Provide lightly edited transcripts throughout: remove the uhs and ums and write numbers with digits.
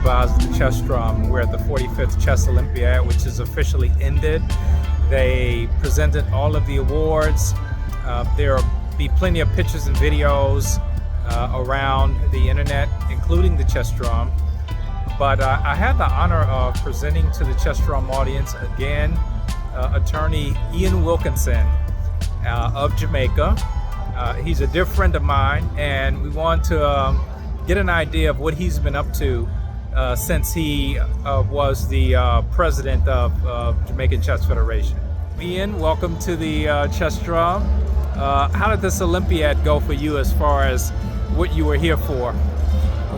Shabazz with the chess drum. We're at the 45th Chess Olympiad, which is officially ended. They presented all of the awards. There will be plenty of pictures and videos around the internet, including the chess drum. But I had the honor of presenting to the chess drum audience again, attorney Ian Wilkinson of Jamaica. He's a dear friend of mine, and we want to get an idea of what he's been up to since he was the president of Jamaican Chess Federation. Ian, welcome to the chess drum. How did this Olympiad go for you as far as what you were here for?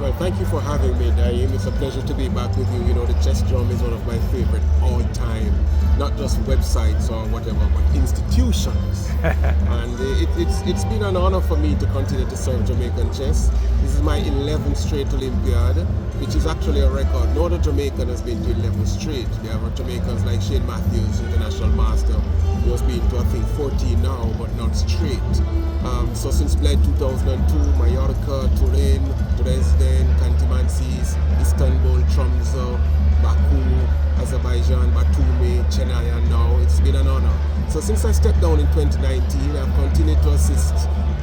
Well, thank you for having me, Daaim. It's a pleasure to be back with you. You know, the chess drum is one of my favorite all time, not just websites or whatever, but institutions. And it's been an honor for me to continue to serve Jamaican chess. This is my 11th straight Olympiad, which is actually a record. No other Jamaican has been to 11 straight. We have Jamaicans like Shane Matthews, international master. He has been to, I think, 14 now, but not straight. So since Bled 2002, Mallorca, Turin, Dresden, Khanty-Mansiysk, Istanbul, Tromsø, Baku, Azerbaijan, Batumi, Chennai, and now it's been an honor. So since I stepped down in 2019, I've continued to assist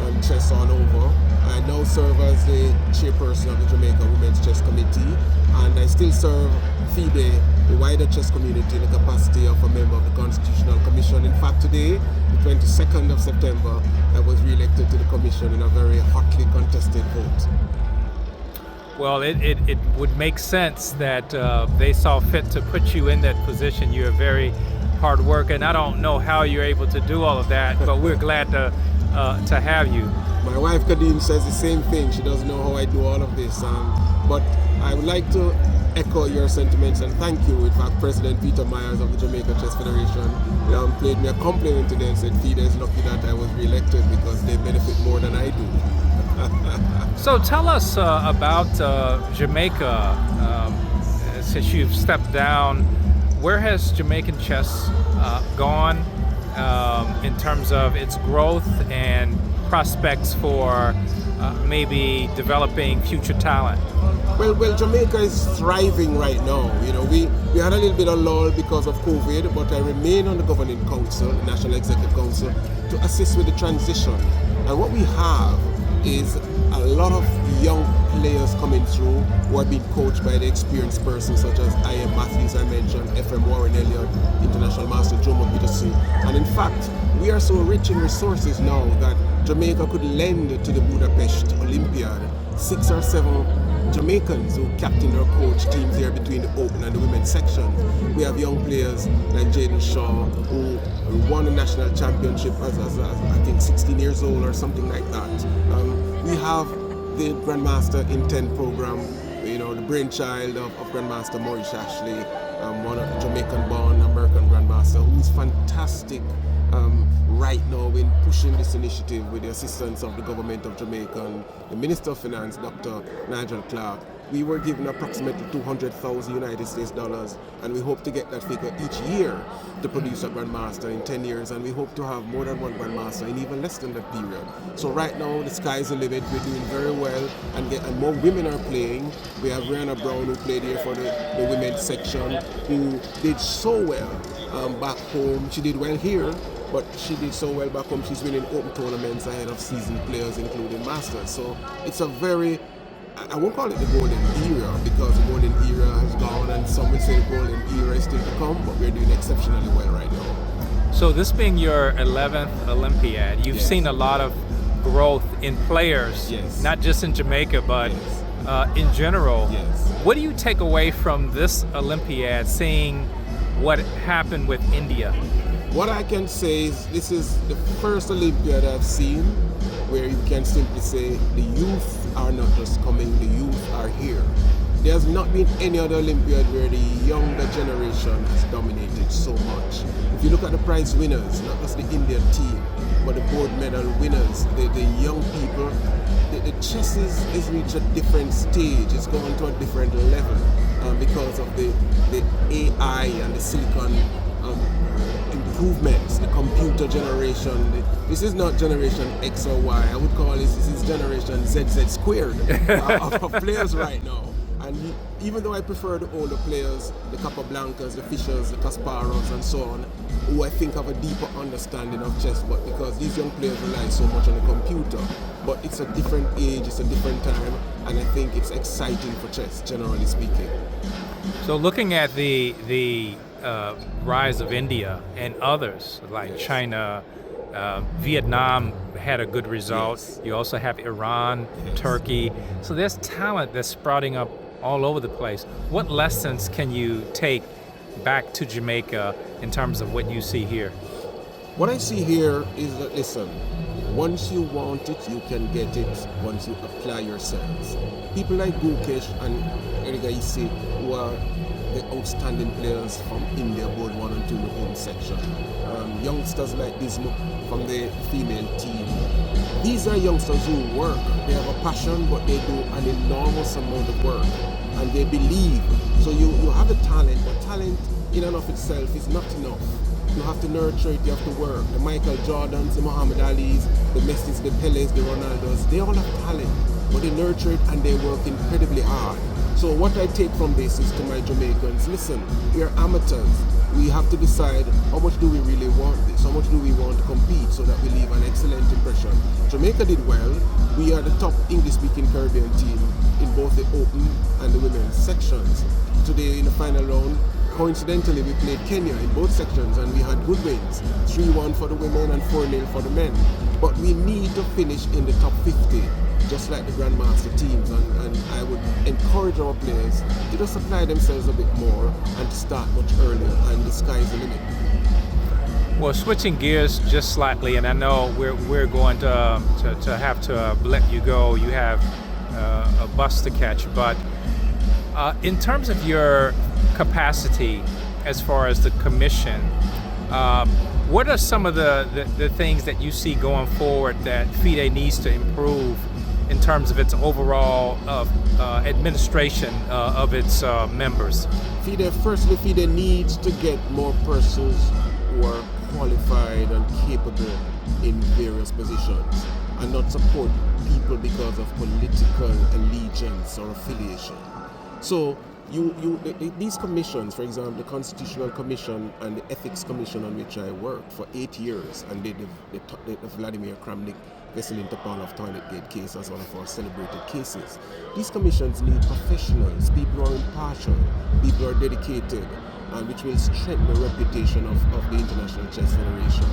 on chess all over. I now serve as the chairperson of the Jamaica Women's Chess Committee, and I still serve FIDE, the wider chess community, in the capacity of a member of the Constitutional Commission. In fact, today, the 22nd of September, I was re-elected to the commission in a very hotly contested vote. Well, it would make sense that they saw fit to put you in that position. You're very hard worker, and I don't know how you're able to do all of that, but we're glad to have you. My wife Kadim says the same thing. She doesn't know how I do all of this, but I would like to echo your sentiments and thank you. In fact, President Peter Myers of the Jamaica Chess Federation played me a compliment today and said FIDE is lucky that I was re-elected because they benefit more than I do. So tell us about Jamaica. Since you've stepped down, where has Jamaican chess gone in terms of its growth and prospects for maybe developing future talent? Well, Jamaica is thriving right now. You know, we had a little bit of lull because of COVID, but I remain on the governing council, the National Executive Council, to assist with the transition. And what we have is a lot of young players coming through who are being coached by the experienced persons such as I.M. Matthews, I mentioned, F.M. Warren Elliott, International Master Jomo Peterson. And in fact, we are so rich in resources now that Jamaica could lend to the Budapest Olympiad 6 or 7 Jamaicans who captain or coach teams here between the open and the women's section. We have young players like Jaden Shaw who won a national championship as I think 16 years old or something like that. We have the Grandmaster in 10 program, you know, the brainchild of Grandmaster Maurice Ashley, one of Jamaican-born American Grandmaster, who's fantastic right now in pushing this initiative with the assistance of the government of Jamaica and the Minister of Finance, Dr. Nigel Clark. We were given approximately $200,000 United States dollars, and we hope to get that figure each year to produce a Grandmaster in 10 years, and we hope to have more than one Grandmaster in even less than that period. So right now, the sky's the limit. We're doing very well, and more women are playing. We have Rihanna Brown, who played here for the women's section, who did so well back home. She did well here, but she did so well back home. She's winning open tournaments ahead of seasoned players, including masters. So it's a very, I won't call it the golden era because the golden era has gone, and some will say the golden era is still to come, but we're doing exceptionally well right now. So this being your 11th Olympiad, you've seen a lot of growth in players, not just in Jamaica, but in general. What do you take away from this Olympiad, seeing what happened with India? What I can say is this is the first Olympiad I've seen where you can simply say the youth are not just coming, the youth are here. There's not been any other Olympiad where the younger generation has dominated so much. If you look at the prize winners, not just the Indian team, but the gold medal winners, the young people, the chess is reached a different stage. It's gone to a different level because of the AI and the silicon improvements, the computer generation. This is not generation X or Y. I would call this is generation ZZ squared of players right now. And even though I prefer the older players, the Capablancas, the Fishers, the Kasparovs and so on, who I think have a deeper understanding of chess, but because these young players rely so much on the computer. But it's a different age, it's a different time, and I think it's exciting for chess, generally speaking. So looking at the rise of India and others like China, Vietnam had a good result. Yes. You also have Iran, Yes. Turkey. So there's talent that's sprouting up all over the place. What lessons can you take back to Jamaica in terms of what you see here? What I see here is that, listen, once you want it, you can get it once you apply yourselves. People like Gukesh and Erigaisi, who are the outstanding players from India, both 1 and 2 in the home section. Youngsters like Bismuth from the female team. These are youngsters who work. They have a passion, but they do an enormous amount of work. And they believe. So you have the talent, but talent in and of itself is not enough. You have to nurture it, you have to work. The Michael Jordans, the Muhammad Alis, the Messis, the Peles, the Ronaldos, they all have talent, but they nurture it and they work incredibly hard. So what I take from this is to my Jamaicans, listen, we are amateurs. We have to decide how much do we really want this, how much do we want to compete so that we leave an excellent impression. Jamaica did well. We are the top English-speaking Caribbean team in both the open and the women's sections. Today in the final round, coincidentally, we played Kenya in both sections and we had good wins. 3-1 for the women and 4-0 for the men. But we need to finish in the top 50, just like the Grandmaster teams. And I would encourage our players to just apply themselves a bit more and to start much earlier, and the sky's the limit. Well, switching gears just slightly, and I know we're going to have to let you go. You have a bus to catch, but in terms of your capacity as far as the commission, what are some of the things that you see going forward that FIDE needs to improve in terms of its overall administration of its members? FIDE needs to get more persons who are qualified and capable in various positions and not support people because of political allegiance or affiliation. So these commissions, for example, the Constitutional Commission and the Ethics Commission on which I worked for 8 years, and the Vladimir Kramnik vessel Interpol of Toiletgate case as one of our celebrated cases. These commissions need professionals, people who are impartial, people who are dedicated, and which will strengthen the reputation of the International Chess Federation.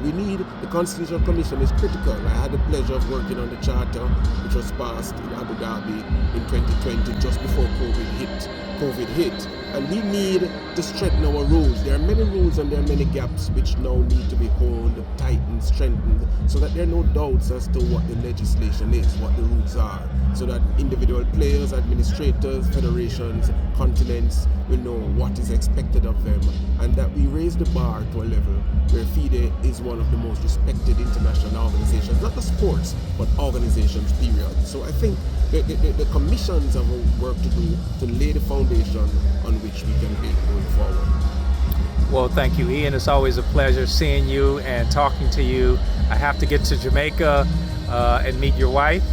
We need, the Constitutional Commission is critical. I had the pleasure of working on the charter, which was passed in Abu Dhabi in 2020, just before COVID hit. And we need to strengthen our rules. There are many rules and there are many gaps which now need to be honed, tightened, strengthened, so that there are no doubts as to what the legislation is, what the rules are, so that individual players, administrators, federations, continents will know what is expected of them, and that we raise the bar to a level where FIDE is one of the most respected international organizations, not just sports, but organizations, period. So I think the commissions have work to do to lay the foundation on which we can build going forward. Well, thank you, Ian. It's always a pleasure seeing you and talking to you. I have to get to Jamaica and meet your wife,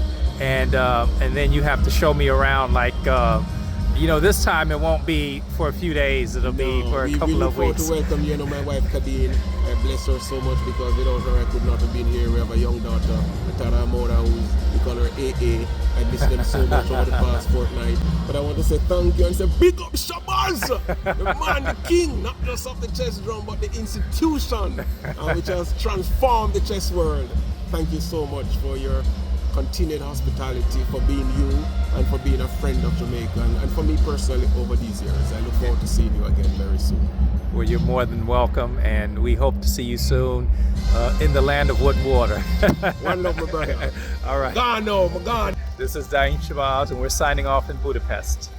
and then you have to show me around. Like, this time it won't be for a few days. It'll be for a couple of weeks. We look forward to welcome you. My wife Kadeen. I bless her so much because without her I could not have been here. We have a young daughter, Tara Mora, we call her AA. I miss them so much over the past fortnight. But I want to say thank you and say big up Shabazz, the man, the king, not just of the chess drum, but the institution, which has transformed the chess world. Thank you so much for your continued hospitality, for being you and for being a friend of Jamaica, and for me personally over these years. I look forward to seeing you again very soon. Well, you're more than welcome, and we hope to see you soon in the land of wood and water. One love, my brother. All right. Gone now, gone. This is Daaim Shabazz, and we're signing off in Budapest.